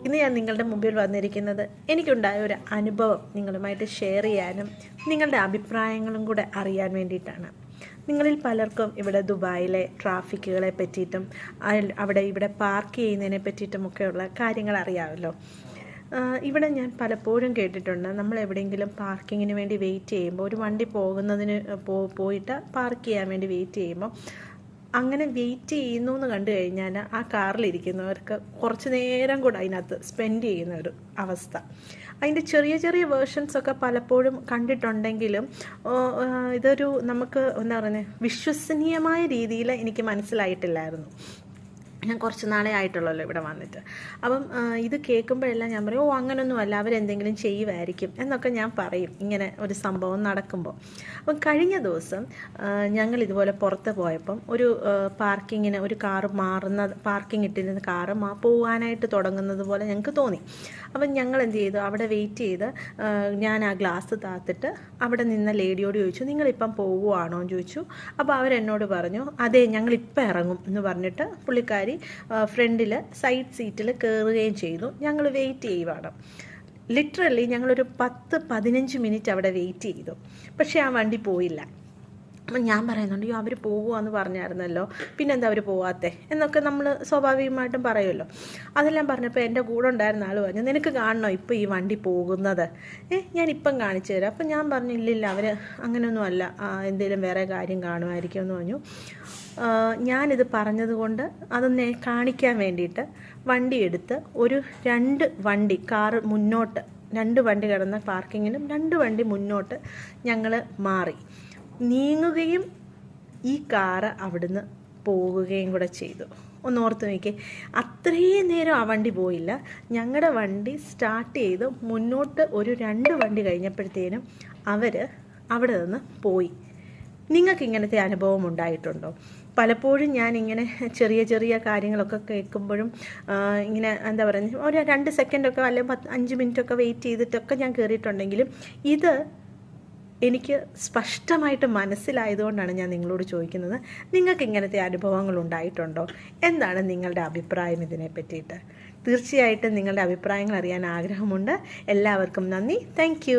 ഇന്ന് ഞാൻ നിങ്ങളുടെ മുമ്പിൽ വന്നിരിക്കുന്നത് എനിക്കുണ്ടായ ഒരു അനുഭവം നിങ്ങളുമായിട്ട് ഷെയർ ചെയ്യാനും നിങ്ങളുടെ അഭിപ്രായങ്ങളും കൂടെ അറിയാൻ വേണ്ടിയിട്ടാണ്. നിങ്ങളിൽ പലർക്കും ഇവിടെ ദുബായിലെ ട്രാഫിക്കുകളെ പറ്റിയിട്ടും അവിടെ ഇവിടെ പാർക്ക് ചെയ്യുന്നതിനെ പറ്റിയിട്ടുമൊക്കെയുള്ള കാര്യങ്ങൾ അറിയാമല്ലോ. ഇവിടെ ഞാൻ പലപ്പോഴും കേട്ടിട്ടുണ്ട്, നമ്മൾ എവിടെയെങ്കിലും പാർക്കിങ്ങിന് വേണ്ടി വെയിറ്റ് ചെയ്യുമ്പോൾ, ഒരു വണ്ടി പോകുന്നതിന് പോയിട്ട് പാർക്ക് ചെയ്യാൻ വേണ്ടി വെയിറ്റ് ചെയ്യുമ്പോൾ, അങ്ങനെ വെയിറ്റ് ചെയ്യുന്നു എന്ന് കണ്ടു കഴിഞ്ഞാൽ ആ കാറിലിരിക്കുന്നവർക്ക് കുറച്ച് നേരം കൂടെ അതിനകത്ത് സ്പെൻഡ് ചെയ്യുന്ന ഒരു അവസ്ഥ. അതിൻ്റെ ചെറിയ ചെറിയ വേർഷൻസൊക്കെ പലപ്പോഴും കണ്ടിട്ടുണ്ടെങ്കിലും ഇതൊരു നമുക്ക് എന്താ പറയുന്നത്, വിശ്വസനീയമായ രീതിയിൽ എനിക്ക് മനസ്സിലായിട്ടില്ലായിരുന്നു. ഞാൻ കുറച്ച് നാളെ ആയിട്ടുള്ളല്ലോ ഇവിടെ വന്നിട്ട്. അപ്പം ഇത് കേൾക്കുമ്പോഴെല്ലാം ഞാൻ പറയും, അങ്ങനൊന്നുമല്ല, അവരെന്തെങ്കിലും ചെയ്യുമായിരിക്കും എന്നൊക്കെ ഞാൻ പറയും ഇങ്ങനെ ഒരു സംഭവം നടക്കുമ്പോൾ. അപ്പം കഴിഞ്ഞ ദിവസം ഞങ്ങൾ ഇതുപോലെ പുറത്ത് പോയപ്പം ഒരു പാർക്കിങ്ങിന് ഒരു കാറ് പാർക്കിംഗ് ഇട്ടിരുന്ന കാറ് പോകാനായിട്ട് തുടങ്ങുന്നത് പോലെ ഞങ്ങൾക്ക് തോന്നി. അപ്പം ഞങ്ങൾ എന്ത് ചെയ്തു, അവിടെ വെയിറ്റ് ചെയ്ത് ഞാൻ ആ ഗ്ലാസ് താത്തിട്ട് അവിടെ നിന്ന ലേഡിയോട് ചോദിച്ചു, നിങ്ങളിപ്പം പോവുകയാണോ എന്ന് ചോദിച്ചു. അപ്പോൾ അവരെന്നോട് പറഞ്ഞു, അതെ ഞങ്ങളിപ്പോൾ ഇറങ്ങും എന്ന് പറഞ്ഞിട്ട് പുള്ളിക്കാരി ഫ്രണ്ടിൽ സൈഡ് സീറ്റിൽ കയറുകയും ചെയ്തു. ഞങ്ങൾ വെയിറ്റ് ചെയ്യുവാണ്. ലിറ്ററലി ഞങ്ങളൊരു 10-15 മിനിറ്റ് അവിടെ വെയിറ്റ് ചെയ്തു. പക്ഷേ ആ വണ്ടി പോയില്ല. അപ്പം ഞാൻ പറയുന്നുണ്ട്, അയ്യോ അവർ പോകുകയെന്ന് പറഞ്ഞായിരുന്നല്ലോ, പിന്നെന്താ അവർ പോവാത്തേ എന്നൊക്കെ നമ്മൾ സ്വാഭാവികമായിട്ടും പറയുമല്ലോ. അതെല്ലാം പറഞ്ഞപ്പോൾ എൻ്റെ കൂടെ ഉണ്ടായിരുന്ന ആൾ പറഞ്ഞു, നിനക്ക് കാണണോ ഇപ്പോൾ ഈ വണ്ടി പോകുന്നത്? ഞാനിപ്പം കാണിച്ചു തരാം. അപ്പം ഞാൻ പറഞ്ഞു, ഇല്ലില്ല, അവർ അങ്ങനെയൊന്നുമല്ല, എന്തെങ്കിലും വേറെ കാര്യം കാണുമായിരിക്കും എന്ന് പറഞ്ഞു. ഞാനിത് പറഞ്ഞതുകൊണ്ട് അതൊന്ന് കാണിക്കാൻ വേണ്ടിയിട്ട് വണ്ടി എടുത്ത് ഒരു 2 വണ്ടി കാറ് മുന്നോട്ട്, 2 വണ്ടി കിടന്ന പാർക്കിങ്ങിനും 2 വണ്ടി മുന്നോട്ട് ഞങ്ങൾ മാറി നീങ്ങുകയും ഈ കാറ് അവിടുന്ന് പോകുകയും കൂടെ ചെയ്തു. ഒന്ന് ഓർത്ത് നോക്കിയേ, അത്രയും നേരം ആ വണ്ടി പോയില്ല. ഞങ്ങളുടെ വണ്ടി സ്റ്റാർട്ട് ചെയ്ത് മുന്നോട്ട് ഒരു 2 വണ്ടി കഴിഞ്ഞപ്പോഴത്തേനും അവർ അവിടെ നിന്ന് പോയി. നിങ്ങൾക്ക് ഇങ്ങനത്തെ അനുഭവം ഉണ്ടായിട്ടുണ്ടോ? പലപ്പോഴും ഞാനിങ്ങനെ ചെറിയ ചെറിയ കാര്യങ്ങളൊക്കെ കേൾക്കുമ്പോഴും ഇങ്ങനെ എന്താ പറയുക, ഒരു 2 സെക്കൻഡൊക്കെ അല്ലെങ്കിൽ 5 മിനിറ്റൊക്കെ വെയിറ്റ് ചെയ്തിട്ടൊക്കെ ഞാൻ കയറിയിട്ടുണ്ടെങ്കിലും ഇത് എനിക്ക് സ്പഷ്ടമായിട്ട് മനസ്സിലായതുകൊണ്ടാണ് ഞാൻ നിങ്ങളോട് ചോദിക്കുന്നത്, നിങ്ങൾക്ക് ഇങ്ങനത്തെ അനുഭവങ്ങൾ ഉണ്ടായിട്ടുണ്ടോ? എന്താണ് നിങ്ങളുടെ അഭിപ്രായം ഇതിനെ പറ്റിയിട്ട്? തീർച്ചയായിട്ടും നിങ്ങളുടെ അഭിപ്രായങ്ങൾ അറിയാൻ ആഗ്രഹമുണ്ട്. എല്ലാവർക്കും നന്ദി. താങ്ക്